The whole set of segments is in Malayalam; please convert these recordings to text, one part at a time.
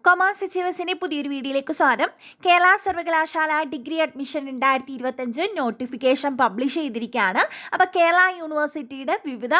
കൊമേഴ്സ് അച്ചീവേഴ്സിൻ്റെ പുതിയൊരു വീഡിയോയിലേക്ക് സ്വാഗതം. കേരള സർവകലാശാല ഡിഗ്രി അഡ്മിഷൻ 2025 നോട്ടിഫിക്കേഷൻ പബ്ലിഷ് ചെയ്തിരിക്കുകയാണ്. അപ്പോൾ കേരള യൂണിവേഴ്സിറ്റിയുടെ വിവിധ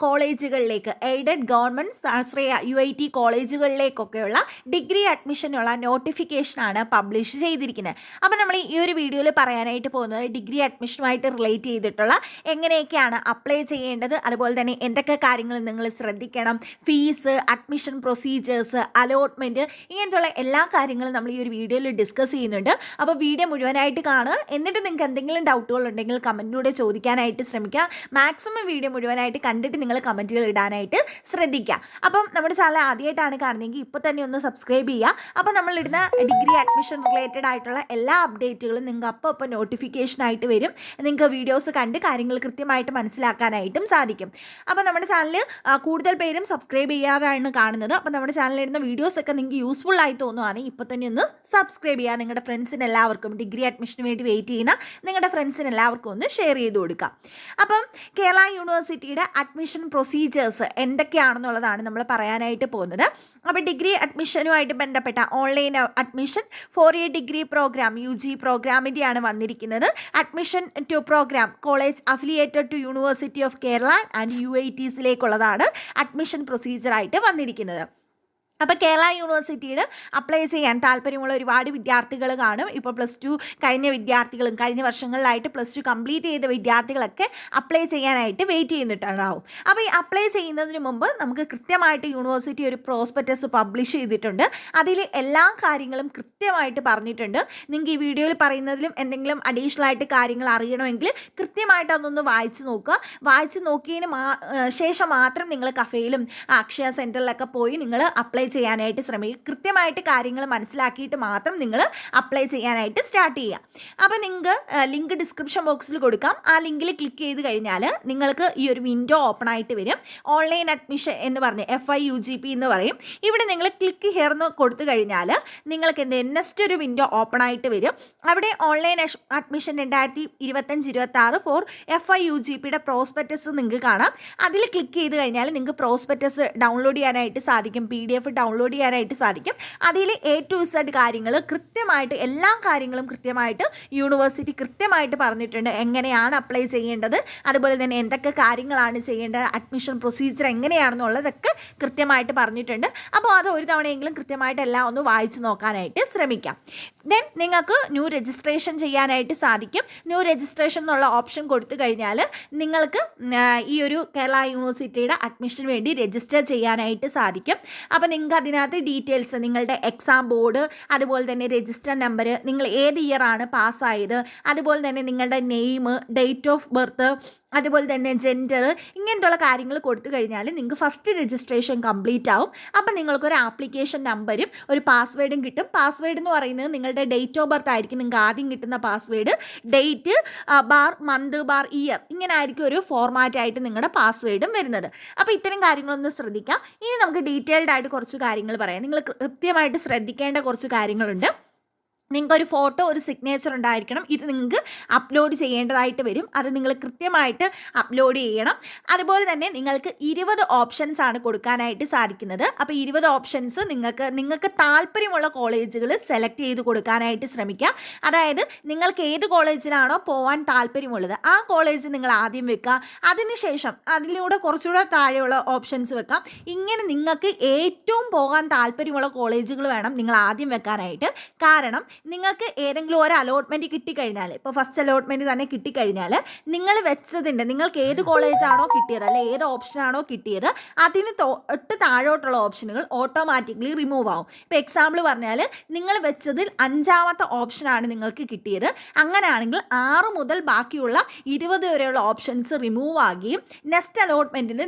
കോളേജുകളിലേക്ക് എയ്ഡഡ് ഗവൺമെൻറ് സ്വാശ്രയ UIT കോളേജുകളിലേക്കൊക്കെയുള്ള ഡിഗ്രി അഡ്മിഷനുള്ള നോട്ടിഫിക്കേഷനാണ് പബ്ലിഷ് ചെയ്തിരിക്കുന്നത്. അപ്പോൾ നമ്മൾ ഈ ഒരു വീഡിയോയിൽ പറയാനായിട്ട് പോകുന്നത് ഡിഗ്രി അഡ്മിഷനുമായിട്ട് റിലേറ്റ് ചെയ്തിട്ടുള്ള എങ്ങനെയൊക്കെയാണ് അപ്ലൈ ചെയ്യേണ്ടത്, അതുപോലെ തന്നെ എന്തൊക്കെ കാര്യങ്ങൾ നിങ്ങൾ ശ്രദ്ധിക്കണം, ഫീസ്, അഡ്മിഷൻ പ്രൊസീജിയേഴ്സ്, അലോട്ട്മെൻറ്റ്, ഇങ്ങനത്തുള്ള എല്ലാ കാര്യങ്ങളും നമ്മൾ ഈ ഒരു വീഡിയോയിൽ ഡിസ്കസ് ചെയ്യുന്നുണ്ട്. അപ്പോൾ വീഡിയോ മുഴുവനായിട്ട് കാണുക. എന്നിട്ട് നിങ്ങൾക്ക് എന്തെങ്കിലും ഡൗട്ടുകൾ ഉണ്ടെങ്കിൽ കമൻറ്റിലൂടെ ചോദിക്കാനായിട്ട് ശ്രമിക്കുക. മാക്സിമം വീഡിയോ മുഴുവനായിട്ട് കണ്ടിട്ട് നിങ്ങൾ കമൻറ്റുകൾ ഇടാനായിട്ട് ശ്രദ്ധിക്കുക. അപ്പം നമ്മുടെ ചാനൽ ആദ്യമായിട്ടാണ് കാണുന്നതെങ്കിൽ ഇപ്പോൾ തന്നെ ഒന്ന് സബ്സ്ക്രൈബ് ചെയ്യുക. അപ്പോൾ നമ്മളിടുന്ന ഡിഗ്രി അഡ്മിഷൻ റിലേറ്റഡ് ആയിട്ടുള്ള എല്ലാ അപ്ഡേറ്റുകളും നിങ്ങൾക്ക് അപ്പോൾ നോട്ടിഫിക്കേഷനായിട്ട് വരും. നിങ്ങൾക്ക് വീഡിയോസ് കണ്ട് കാര്യങ്ങൾ കൃത്യമായിട്ട് മനസ്സിലാക്കാനായിട്ടും സാധിക്കും. അപ്പോൾ നമ്മുടെ ചാനൽ കൂടുതൽ പേരും സബ്സ്ക്രൈബ് ചെയ്യാറാണ് കാണുന്നത്. അപ്പോൾ നമ്മുടെ ചാനലിടുന്ന വീഡിയോസൊക്കെ നിങ്ങൾക്ക് യൂസ്ഫുൾ ആയി തോന്നുവാണെങ്കിൽ ഇപ്പോൾ തന്നെ ഒന്ന് സബ്സ്ക്രൈബ് ചെയ്യുക. നിങ്ങളുടെ ഫ്രണ്ട്സിന് എല്ലാവർക്കും ഡിഗ്രി അഡ്മിഷന് വേണ്ടി വെയിറ്റ് ചെയ്യുന്ന നിങ്ങളുടെ ഫ്രണ്ട്സിന് എല്ലാവർക്കും ഒന്ന് ഷെയർ ചെയ്ത് കൊടുക്കാം. അപ്പം കേരള യൂണിവേഴ്സിറ്റിയുടെ അഡ്മിഷൻ പ്രൊസീജിയേഴ്സ് എന്തൊക്കെയാണെന്നുള്ളതാണ് നമ്മൾ പറയാനായിട്ട് പോകുന്നത്. അപ്പോൾ ഡിഗ്രി അഡ്മിഷനുമായിട്ട് ബന്ധപ്പെട്ട online admission four year degree program UG പ്രോഗ്രാമിൻ്റെയാണ് വന്നിരിക്കുന്നത്. Admission to program college affiliated to university of Kerala and UITസിലേക്കുള്ളതാണ് അഡ്മിഷൻ പ്രൊസീജിയറായിട്ട് വന്നിരിക്കുന്നത്. അപ്പോൾ കേരള യൂണിവേഴ്സിറ്റിയിൽ അപ്ലൈ ചെയ്യാൻ താല്പര്യമുള്ള ഒരുപാട് വിദ്യാർത്ഥികൾ കാണും. ഇപ്പോൾ +2 കഴിഞ്ഞ വിദ്യാർത്ഥികളും കഴിഞ്ഞ വർഷങ്ങളിലായിട്ട് +2 കംപ്ലീറ്റ് ചെയ്ത വിദ്യാർത്ഥികളൊക്കെ അപ്ലൈ ചെയ്യാനായിട്ട് വെയിറ്റ് ചെയ്യുന്നുണ്ടാവും. അപ്പോൾ ഈ അപ്ലൈ ചെയ്യുന്നതിന് മുമ്പ് നമുക്ക് കൃത്യമായിട്ട് യൂണിവേഴ്സിറ്റി ഒരു പ്രോസ്പെക്ടസ് പബ്ലിഷ് ചെയ്തിട്ടുണ്ട്. അതിൽ എല്ലാ കാര്യങ്ങളും കൃത്യമായിട്ട് പറഞ്ഞിട്ടുണ്ട്. നിങ്ങൾക്ക് ഈ വീഡിയോയിൽ പറയുന്നതിലും എന്തെങ്കിലും അഡീഷണൽ ആയിട്ട് കാര്യങ്ങൾ അറിയണമെങ്കിൽ കൃത്യമായിട്ട് അതൊന്ന് വായിച്ച് നോക്കുക. വായിച്ച് നോക്കിയതിന് ശേഷം മാത്രം നിങ്ങൾ കഫേയിലും അക്ഷയ സെൻറ്ററിലൊക്കെ പോയി നിങ്ങൾ അപ്ലൈ ചെയ്യാനായിട്ട് ശ്രമിക്കുക. കൃത്യമായിട്ട് കാര്യങ്ങൾ മനസ്സിലാക്കിയിട്ട് മാത്രം നിങ്ങൾ അപ്ലൈ ചെയ്യാനായിട്ട് സ്റ്റാർട്ട് ചെയ്യുക. അപ്പോൾ നിങ്ങൾക്ക് ലിങ്ക് ഡിസ്ക്രിപ്ഷൻ ബോക്സിൽ കൊടുക്കാം. ആ ലിങ്കിൽ ക്ലിക്ക് ചെയ്ത് കഴിഞ്ഞാൽ നിങ്ങൾക്ക് ഈ ഒരു വിൻഡോ ഓപ്പൺ ആയിട്ട് വരും. ഓൺലൈൻ അഡ്മിഷൻ എന്ന് പറഞ്ഞ് FIUGP എന്ന് പറയും. ഇവിടെ നിങ്ങൾ ക്ലിക്ക് ഹിയർ എന്ന് കൊടുത്തു കഴിഞ്ഞാൽ നിങ്ങൾക്ക് നെക്സ്റ്റ് ഒരു വിൻഡോ ഓപ്പൺ ആയിട്ട് വരും. അവിടെ ഓൺലൈൻ അഡ്മിഷൻ 2025-26 ഫോർ FIUGPയുടെ പ്രോസ്പെക്ടസ് നിങ്ങൾക്ക് കാണാം. അതിൽ ക്ലിക്ക് ചെയ്ത് കഴിഞ്ഞാൽ നിങ്ങൾക്ക് പ്രോസ്പെക്ടസ് ഡൗൺലോഡ് ചെയ്യാനായിട്ട് സാധിക്കും. PDF ഡൗൺലോഡ് ചെയ്യാനായിട്ട് സാധിക്കും. അതിൽ A to Z കാര്യങ്ങൾ കൃത്യമായിട്ട് എല്ലാ കാര്യങ്ങളും കൃത്യമായിട്ട് യൂണിവേഴ്സിറ്റി കൃത്യമായിട്ട് പറഞ്ഞിട്ടുണ്ട്. എങ്ങനെയാണ് അപ്ലൈ ചെയ്യേണ്ടത്, അതുപോലെ തന്നെ എന്തൊക്കെ കാര്യങ്ങളാണ് ചെയ്യേണ്ടത്, അഡ്മിഷൻ പ്രൊസീജിയർ എങ്ങനെയാണെന്നുള്ളതൊക്കെ കൃത്യമായിട്ട് പറഞ്ഞിട്ടുണ്ട്. അപ്പോൾ അത് ഒരു തവണയെങ്കിലും കൃത്യമായിട്ട് എല്ലാം ഒന്ന് വായിച്ച് നോക്കാനായിട്ട് ശ്രമിക്കാം. ദെൻ നിങ്ങൾക്ക് ന്യൂ രജിസ്ട്രേഷൻ ചെയ്യാനായിട്ട് സാധിക്കും. ന്യൂ രജിസ്ട്രേഷൻ എന്നുള്ള ഓപ്ഷൻ കൊടുത്തു കഴിഞ്ഞാൽ നിങ്ങൾക്ക് ഈ ഒരു കേരള യൂണിവേഴ്സിറ്റിയുടെ അഡ്മിഷന് വേണ്ടി രജിസ്റ്റർ ചെയ്യാനായിട്ട് സാധിക്കും. അപ്പോൾ നിങ്ങൾക്ക് അതിനകത്ത് ഡീറ്റെയിൽസ്, നിങ്ങളുടെ എക്സാം ബോർഡ്, അതുപോലെ തന്നെ രജിസ്റ്റർ നമ്പർ, നിങ്ങൾ ഏത് ഇയറാണ് പാസ്സായത്, അതുപോലെ തന്നെ നിങ്ങളുടെ നെയിം, ഡേറ്റ് ഓഫ് ബർത്ത്, അതുപോലെ തന്നെ ജെൻഡർ, ഇങ്ങനത്തുള്ള കാര്യങ്ങൾ കൊടുത്തു കഴിഞ്ഞാൽ നിങ്ങൾക്ക് ഫസ്റ്റ് രജിസ്ട്രേഷൻ കംപ്ലീറ്റ് ആവും. അപ്പം നിങ്ങൾക്കൊരു ആപ്ലിക്കേഷൻ നമ്പരും ഒരു പാസ്വേഡും കിട്ടും. പാസ്വേഡ് എന്ന് പറയുന്നത് നിങ്ങളുടെ ഡേറ്റ് ഓഫ് ബർത്ത് ആയിരിക്കും നിങ്ങൾക്ക് ആദ്യം കിട്ടുന്ന password. Date bar month bar year, ഇങ്ങനെ ആയിരിക്കും ഒരു ഫോർമാറ്റ് ആയിട്ട് നിങ്ങളുടെ പാസ്വേഡും വരുന്നത്. അപ്പോൾ ഇത്തരം കാര്യങ്ങളൊന്ന് ശ്രദ്ധിക്കാം. ഇനി നമുക്ക് ഡീറ്റെയിൽഡ് ആയിട്ട് കുറച്ച് കാര്യങ്ങൾ പറയാം. നിങ്ങൾ കൃത്യമായിട്ട് ശ്രദ്ധിക്കേണ്ട കുറച്ച് കാര്യങ്ങളുണ്ട്. നിങ്ങൾക്കൊരു ഫോട്ടോ, ഒരു സിഗ്നേച്ചർ ഉണ്ടായിരിക്കണം. ഇത് നിങ്ങൾക്ക് അപ്ലോഡ് ചെയ്യേണ്ടതായിട്ട് വരും. അത് നിങ്ങൾ കൃത്യമായിട്ട് അപ്ലോഡ് ചെയ്യണം. അതുപോലെ തന്നെ നിങ്ങൾക്ക് 20 ഓപ്ഷൻസ് ആണ് കൊടുക്കാനായിട്ട് സാധിക്കുന്നത്. അപ്പോൾ 20 ഓപ്ഷൻസ് നിങ്ങൾക്ക് താല്പര്യമുള്ള കോളേജുകൾ സെലക്ട് ചെയ്ത് കൊടുക്കാനായിട്ട് ശ്രമിക്കുക. അതായത് നിങ്ങൾക്ക് ഏത് കോളേജിലാണോ പോകാൻ താല്പര്യമുള്ളത് ആ കോളേജ് നിങ്ങൾ ആദ്യം വെക്കുക. അതിനുശേഷം അതിലൂടെ കുറച്ചുകൂടെ താഴെയുള്ള ഓപ്ഷൻസ് വെക്കാം. ഇങ്ങനെ നിങ്ങൾക്ക് ഏറ്റവും പോകാൻ താല്പര്യമുള്ള കോളേജുകൾ വേണം നിങ്ങൾ ആദ്യം വെക്കാനായിട്ട്. കാരണം നിങ്ങൾക്ക് ഏതെങ്കിലും ഒരു അലോട്ട്മെൻറ്റ് കിട്ടിക്കഴിഞ്ഞാൽ, ഇപ്പോൾ ഫസ്റ്റ് അലോട്ട്മെൻറ്റ് തന്നെ കിട്ടിക്കഴിഞ്ഞാൽ നിങ്ങൾ വെച്ചതിൻ്റെ, നിങ്ങൾക്ക് ഏത് കോളേജാണോ കിട്ടിയത് അല്ലെ ഏത് ഓപ്ഷനാണോ കിട്ടിയത് അതിന് തൊട്ട് താഴോട്ടുള്ള ഓപ്ഷനുകൾ ഓട്ടോമാറ്റിക്കലി റിമൂവ് ആവും. ഇപ്പോൾ എക്സാമ്പിൾ പറഞ്ഞാൽ നിങ്ങൾ വെച്ചതിൽ 5ാമത്തെ ഓപ്ഷനാണ് നിങ്ങൾക്ക് കിട്ടിയത്. അങ്ങനെയാണെങ്കിൽ 6 മുതൽ ബാക്കിയുള്ള 20 വരെയുള്ള ഓപ്ഷൻസ് റിമൂവ് ആകുകയും നെക്സ്റ്റ് അലോട്ട്മെൻറ്റിൽ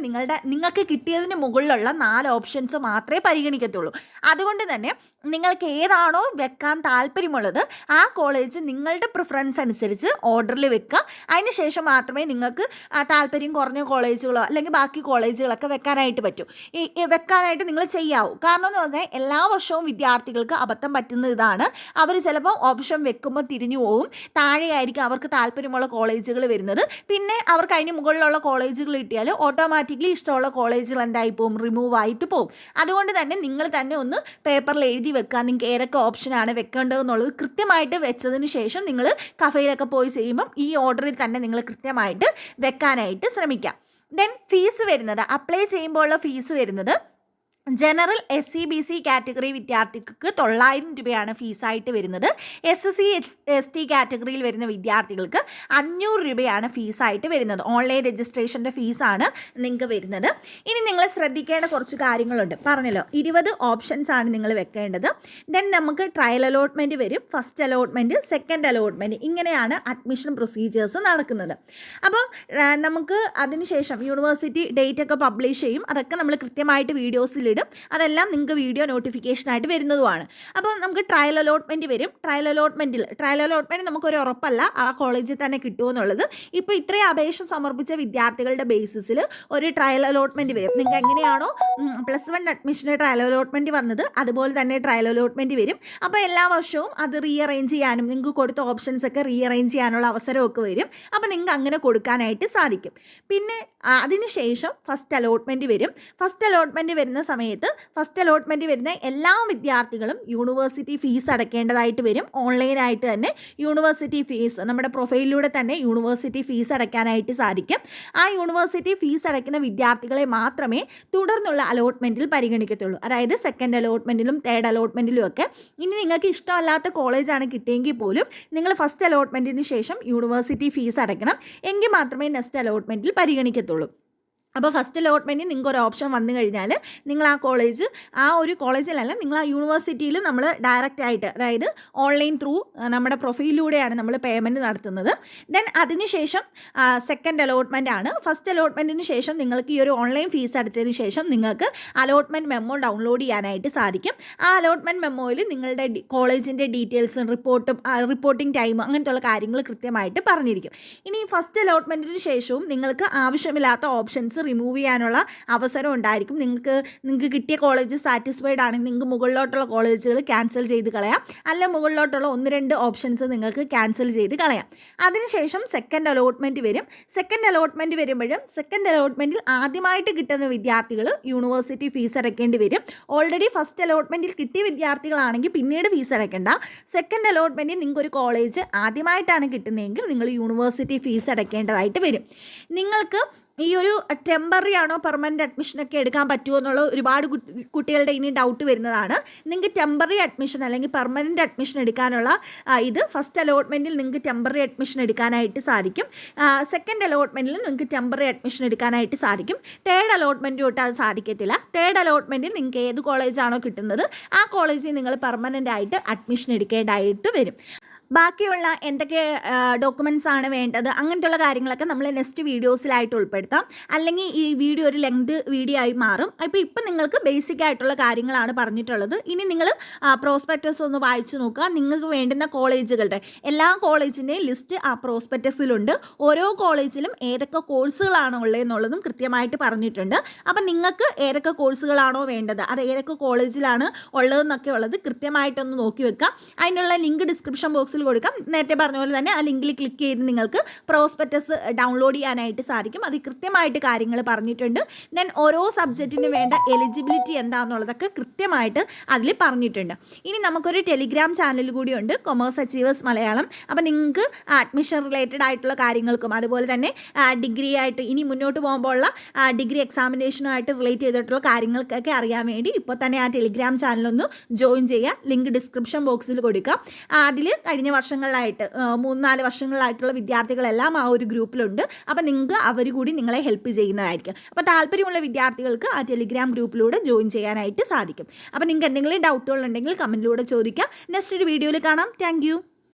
നിങ്ങൾക്ക് കിട്ടിയതിന് മുകളിലുള്ള 4 ഓപ്ഷൻസ് മാത്രമേ പരിഗണിക്കത്തുള്ളൂ. അതുകൊണ്ട് തന്നെ നിങ്ങൾക്ക് ഏതാണോ വെക്കാൻ താല്പര്യം താല്പര്യമുള്ളത് ആ കോളേജ് നിങ്ങളുടെ പ്രിഫറൻസ് അനുസരിച്ച് ഓർഡറിൽ വെക്കുക. അതിന് ശേഷം മാത്രമേ നിങ്ങൾക്ക് താല്പര്യം കുറഞ്ഞ കോളേജുകളോ അല്ലെങ്കിൽ ബാക്കി കോളേജുകളൊക്കെ വെക്കാനായിട്ട് പറ്റൂ. വെക്കാനായിട്ട് നിങ്ങൾ ചെയ്യാവൂ. കാരണം എന്ന് പറഞ്ഞാൽ എല്ലാ വർഷവും വിദ്യാർത്ഥികൾക്ക് അബദ്ധം പറ്റുന്ന ഇതാണ്. അവർ ചിലപ്പോൾ ഓപ്ഷൻ വെക്കുമ്പോൾ തിരിഞ്ഞു പോകും. താഴെയായിരിക്കും അവർക്ക് താല്പര്യമുള്ള കോളേജുകൾ വരുന്നത്. പിന്നെ അവർക്ക് അതിന് മുകളിലുള്ള കോളേജുകൾ കിട്ടിയാൽ ഓട്ടോമാറ്റിക്കലി ഇഷ്ടമുള്ള കോളേജുകൾ എന്തായി പോകും, റിമൂവ് ആയിട്ട് പോകും. അതുകൊണ്ട് തന്നെ നിങ്ങൾ തന്നെ ഒന്ന് പേപ്പറിൽ എഴുതി വെക്കുക നിങ്ങൾക്ക് ഏതൊക്കെ ഓപ്ഷനാണ് വെക്കേണ്ടതെന്നുള്ളത്. കൃത്യമായിട്ട് വെച്ചതിന് ശേഷം നിങ്ങൾ കഫേയിലൊക്കെ പോയി ചെയ്യുമ്പം ഈ ഓർഡറിൽ തന്നെ നിങ്ങൾ കൃത്യമായിട്ട് വെക്കാനായിട്ട് ശ്രമിക്കാം. ദെൻ ഫീസ് വരുന്നത്, അപ്ലൈ ചെയ്യുമ്പോഴുള്ള ഫീസ് വരുന്നത് ജനറൽ SC/BC കാറ്റഗറി വിദ്യാർത്ഥികൾക്ക് 900 രൂപയാണ് ഫീസായിട്ട് വരുന്നത്. SC/ST കാറ്റഗറിയിൽ വരുന്ന വിദ്യാർത്ഥികൾക്ക് 500 രൂപയാണ് ഫീസായിട്ട് വരുന്നത്. ഓൺലൈൻ രജിസ്ട്രേഷൻ്റെ ഫീസാണ് നിങ്ങൾക്ക് വരുന്നത്. ഇനി നിങ്ങൾ ശ്രദ്ധിക്കേണ്ട കുറച്ച് കാര്യങ്ങളുണ്ട്. പറഞ്ഞല്ലോ 20 ഓപ്ഷൻസ് ആണ് നിങ്ങൾ വെക്കേണ്ടത്. ദെൻ നമുക്ക് ട്രയൽ അലോട്ട്മെൻറ്റ് വരും, ഫസ്റ്റ് അലോട്ട്മെൻറ്റ്, സെക്കൻഡ് അലോട്ട്മെൻറ്റ്, ഇങ്ങനെയാണ് അഡ്മിഷൻ പ്രൊസീജിയേഴ്സ് നടക്കുന്നത്. അപ്പോൾ നമുക്ക് അതിനുശേഷം യൂണിവേഴ്സിറ്റി ഡേറ്റ് ഒക്കെ പബ്ലിഷ് ചെയ്യും. അതൊക്കെ നമ്മൾ കൃത്യമായിട്ട് വീഡിയോസിൽ അതെല്ലാം നിങ്ങൾക്ക് വീഡിയോ നോട്ടിഫിക്കേഷനായിട്ട് വരുന്നതുമാണ്. അപ്പോൾ നമുക്ക് ട്രയൽ അലോട്ട്മെൻറ്റ് വരും. ട്രയൽ അലോട്ട്മെൻറ്റ് നമുക്കൊരു ഉറപ്പല്ല ആ കോളേജിൽ തന്നെ കിട്ടുമെന്നുള്ളത്. ഇപ്പോൾ ഇത്രയും അപേക്ഷ സമർപ്പിച്ച വിദ്യാർത്ഥികളുടെ ബേസിസിൽ ഒരു ട്രയൽ അലോട്ട്മെൻറ്റ് വരും. നിങ്ങൾക്ക് എങ്ങനെയാണോ +1 അഡ്മിഷന് ട്രയൽ അലോട്ട്മെൻറ്റ് വന്നത് അതുപോലെ തന്നെ ട്രയൽ അലോട്ട്മെൻറ്റ് വരും. അപ്പോൾ എല്ലാ വർഷവും അത് റീഅറേഞ്ച് ചെയ്യാനും നിങ്ങൾക്ക് കൊടുത്ത ഓപ്ഷൻസ് ഒക്കെ റീഅറേഞ്ച് ചെയ്യാനുള്ള അവസരമൊക്കെ വരും. അപ്പോൾ നിങ്ങൾക്ക് അങ്ങനെ കൊടുക്കാനായിട്ട് സാധിക്കും. പിന്നെ അതിനുശേഷം ഫസ്റ്റ് അലോട്ട്മെൻറ്റ് വരും. ഫസ്റ്റ് അലോട്ട്മെൻറ്റ് വരുന്ന സമയത്ത് ഫസ്റ്റ് അലോട്ട്മെൻറ്റ് വരുന്ന എല്ലാ വിദ്യാർത്ഥികളും യൂണിവേഴ്സിറ്റി ഫീസ് അടയ്ക്കേണ്ടതായിട്ട് വരും. ഓൺലൈനായിട്ട് തന്നെ യൂണിവേഴ്സിറ്റി ഫീസ് നമ്മുടെ പ്രൊഫൈലിലൂടെ തന്നെ യൂണിവേഴ്സിറ്റി ഫീസ് അടയ്ക്കാനായിട്ട് സാധിക്കും. ആ യൂണിവേഴ്സിറ്റി ഫീസ് അടയ്ക്കുന്ന വിദ്യാർത്ഥികളെ മാത്രമേ തുടർന്നുള്ള അലോട്ട്മെൻറ്റിൽ പരിഗണിക്കത്തുള്ളൂ. അതായത് സെക്കൻഡ് അലോട്ട്മെൻറ്റിലും തേർഡ് അലോട്ട്മെൻറ്റിലും ഒക്കെ. ഇനി നിങ്ങൾക്ക് ഇഷ്ടമല്ലാത്ത കോളേജാണ് കിട്ടിയെങ്കിൽ പോലും നിങ്ങൾ ഫസ്റ്റ് അലോട്ട്മെൻറ്റിന് ശേഷം യൂണിവേഴ്സിറ്റി ഫീസ് അടയ്ക്കണം. എങ്കിൽ മാത്രമേ നെക്സ്റ്റ് അലോട്ട്മെൻറ്റിൽ പരിഗണിക്കത്തുള്ളൂ. അപ്പോൾ ഫസ്റ്റ് അലോട്ട്മെൻറ്റിൽ നിങ്ങൾക്ക് ഒരു ഓപ്ഷൻ വന്നു കഴിഞ്ഞാൽ നിങ്ങൾ ആ ഒരു കോളേജിലല്ല, നിങ്ങൾ ആ യൂണിവേഴ്സിറ്റിയിൽ നമ്മൾ ഡയറക്റ്റായിട്ട്, അതായത് ഓൺലൈൻ ത്രൂ നമ്മുടെ പ്രൊഫൈലിലൂടെയാണ് നമ്മൾ പേയ്മെൻറ്റ് നടത്തുന്നത്. ദെൻ അതിനുശേഷം സെക്കൻഡ് അലോട്ട്മെൻ്റ് ആണ്. ഫസ്റ്റ് അലോട്ട്മെൻറ്റിന് ശേഷം നിങ്ങൾക്ക് ഈ ഒരു ഓൺലൈൻ ഫീസ് അടച്ചതിന് ശേഷം നിങ്ങൾക്ക് അലോട്ട്മെൻറ്റ് മെമ്മോ ഡൗൺലോഡ് ചെയ്യാനായിട്ട് സാധിക്കും. ആ അലോട്ട്മെൻറ്റ് മെമ്മോയിൽ നിങ്ങളുടെ കോളേജിൻ്റെ ഡീറ്റെയിൽസും റിപ്പോർട്ടിംഗ് ടൈം അങ്ങനത്തെയുള്ള കാര്യങ്ങൾ കൃത്യമായിട്ട് പറഞ്ഞിരിക്കും. ഇനി ഫസ്റ്റ് അലോട്ട്മെൻറ്റിന് ശേഷവും നിങ്ങൾക്ക് ആവശ്യമില്ലാത്ത ഓപ്ഷൻസ് റിമൂവ് ചെയ്യാനുള്ള അവസരം ഉണ്ടായിരിക്കും. നിങ്ങൾക്ക് കിട്ടിയ കോളേജ് സാറ്റിസ്ഫൈഡ് ആണെങ്കിൽ നിങ്ങൾക്ക് മുകളിലോട്ടുള്ള കോളേജുകൾ ക്യാൻസൽ ചെയ്ത് കളയാം. അല്ല മുകളിലോട്ടുള്ള 1-2 ഓപ്ഷൻസ് നിങ്ങൾക്ക് ക്യാൻസൽ ചെയ്ത് കളയാം. അതിനുശേഷം സെക്കൻഡ് അലോട്ട്മെൻറ്റ് വരും. സെക്കൻഡ് അലോട്ട്മെൻറ്റ് വരുമ്പോഴും സെക്കൻഡ് അലോട്ട്മെൻറ്റിൽ ആദ്യമായിട്ട് കിട്ടുന്ന വിദ്യാർത്ഥികൾ യൂണിവേഴ്സിറ്റി ഫീസ് അടയ്ക്കേണ്ടി വരും. ഓൾറെഡി ഫസ്റ്റ് അലോട്ട്മെൻറ്റിൽ കിട്ടിയ വിദ്യാർത്ഥികളാണെങ്കിൽ പിന്നീട് ഫീസ് അടയ്ക്കേണ്ട. സെക്കൻഡ് അലോട്ട്മെൻറ്റിൽ നിങ്ങൾക്കൊരു കോളേജ് ആദ്യമായിട്ടാണ് കിട്ടുന്നതെങ്കിൽ നിങ്ങൾ യൂണിവേഴ്സിറ്റി ഫീസ് അടയ്ക്കേണ്ടതായിട്ട് വരും. നിങ്ങൾക്ക് ഈ ഒരു ടെമ്പററി ആണോ പെർമനൻറ്റ് അഡ്മിഷനൊക്കെ എടുക്കാൻ പറ്റുമോ എന്നുള്ള ഒരുപാട് കുട്ടികളുടെ ഇനി ഡൗട്ട് വരുന്നതാണ്. നിങ്ങൾക്ക് ടെമ്പററി അഡ്മിഷൻ അല്ലെങ്കിൽ പെർമനൻറ്റ് അഡ്മിഷൻ എടുക്കാനുള്ള ഇത് ഫസ്റ്റ് അലോട്ട്മെൻറ്റിൽ നിങ്ങൾക്ക് ടെമ്പററി അഡ്മിഷൻ എടുക്കാനായിട്ട് സാധിക്കും. സെക്കൻഡ് അലോട്ട്മെൻറ്റിൽ നിങ്ങൾക്ക് ടെമ്പററി അഡ്മിഷൻ എടുക്കാനായിട്ട് സാധിക്കും. തേർഡ് അലോട്ട്മെൻറ്റ് തൊട്ട് അത് സാധിക്കത്തില്ല. തേർഡ് അലോട്ട്മെൻറ്റിൽ നിങ്ങൾക്ക് ഏത് കോളേജാണോ കിട്ടുന്നത് ആ കോളേജിൽ നിങ്ങൾ പെർമനൻ്റ് ആയിട്ട് അഡ്മിഷൻ എടുക്കേണ്ടതായിട്ട് വരും. ബാക്കിയുള്ള എന്തൊക്കെ ഡോക്യുമെൻറ്റ്സ് ആണ് വേണ്ടത് അങ്ങനത്തെയുള്ള കാര്യങ്ങളൊക്കെ നമ്മൾ നെക്സ്റ്റ് വീഡിയോസിലായിട്ട് ഉൾപ്പെടുത്താം. അല്ലെങ്കിൽ ഈ വീഡിയോ ഒരു ലെങ്ത് വീഡിയോ ആയി മാറും. ഇപ്പം നിങ്ങൾക്ക് ബേസിക് ആയിട്ടുള്ള കാര്യങ്ങളാണ് പറഞ്ഞിട്ടുള്ളത്. ഇനി നിങ്ങൾ പ്രോസ്പെക്ടസ് ഒന്ന് വായിച്ചു നോക്കുക. നിങ്ങൾക്ക് വേണ്ടുന്ന കോളേജുകളുടെ എല്ലാ കോളേജിൻ്റെയും ലിസ്റ്റ് ആ പ്രോസ്പെക്ടസിലുണ്ട്. ഓരോ കോളേജിലും ഏതൊക്കെ കോഴ്സുകളാണോ ഉള്ളതെന്നുള്ളതും കൃത്യമായിട്ട് പറഞ്ഞിട്ടുണ്ട്. അപ്പം നിങ്ങൾക്ക് ഏതൊക്കെ കോഴ്സുകളാണോ വേണ്ടത്, അത് ഏതൊക്കെ കോളേജിലാണ് ഉള്ളതെന്നൊക്കെ ഉള്ളത് കൃത്യമായിട്ടൊന്ന് നോക്കി വെക്കാം. അതിനുള്ള ലിങ്ക് ഡിസ്ക്രിപ്ഷൻ ബോക്സിൽ കൊടുക്കാം. നേരത്തെ പറഞ്ഞ പോലെ തന്നെ ആ ലിങ്കിൽ ക്ലിക്ക് ചെയ്ത് നിങ്ങൾക്ക് പ്രോസ്പെക്ടസ് ഡൗൺലോഡ് ചെയ്യാനായിട്ട് സാധിക്കും. അത് കൃത്യമായിട്ട് കാര്യങ്ങൾ പറഞ്ഞിട്ടുണ്ട്. ദെൻ ഓരോ സബ്ജക്റ്റിന് വേണ്ട എലിജിബിലിറ്റി എന്താണെന്നുള്ളതൊക്കെ കൃത്യമായിട്ട് അതിൽ പറഞ്ഞിട്ടുണ്ട്. ഇനി നമുക്കൊരു ടെലിഗ്രാം ചാനൽ കൂടിയുണ്ട്, കൊമേഴ്സ് അച്ചീവേഴ്സ് മലയാളം. അപ്പോൾ നിങ്ങൾക്ക് അഡ്മിഷൻ റിലേറ്റഡ് ആയിട്ടുള്ള കാര്യങ്ങൾക്കും അതുപോലെ തന്നെ ഡിഗ്രി ആയിട്ട് ഇനി മുന്നോട്ട് പോകുമ്പോഴുള്ള ഡിഗ്രി എക്സാമിനേഷനുമായിട്ട് റിലേറ്റ് ചെയ്തിട്ടുള്ള കാര്യങ്ങൾക്കൊക്കെ അറിയാൻ വേണ്ടി ഇപ്പോൾ തന്നെ ആ ടെലിഗ്രാം ചാനലൊന്ന് ജോയിൻ ചെയ്യുക. ലിങ്ക് ഡിസ്ക്രിപ്ഷൻ ബോക്സിൽ കൊടുക്കാം. അതിൽ കഴിഞ്ഞ വർഷങ്ങളിലായിട്ട് 3-4 വർഷങ്ങളിലായിട്ടുള്ള വിദ്യാർത്ഥികളെല്ലാം ആ ഒരു ഗ്രൂപ്പിലുണ്ട്. അപ്പോൾ നിങ്ങൾക്ക് അവർ കൂടി നിങ്ങളെ ഹെൽപ്പ് ചെയ്യുന്നതായിരിക്കും. അപ്പോൾ താല്പര്യമുള്ള വിദ്യാർത്ഥികൾക്ക് ആ ടെലിഗ്രാം ഗ്രൂപ്പിലൂടെ ജോയിൻ ചെയ്യാനായിട്ട് സാധിക്കും. അപ്പോൾ നിങ്ങൾക്ക് എന്തെങ്കിലും ഡൗട്ടുകൾ ഉണ്ടെങ്കിൽ കമൻറ്റിലൂടെ ചോദിക്കാം. നെക്സ്റ്റ് ഒരു വീഡിയോയിൽ കാണാം. താങ്ക്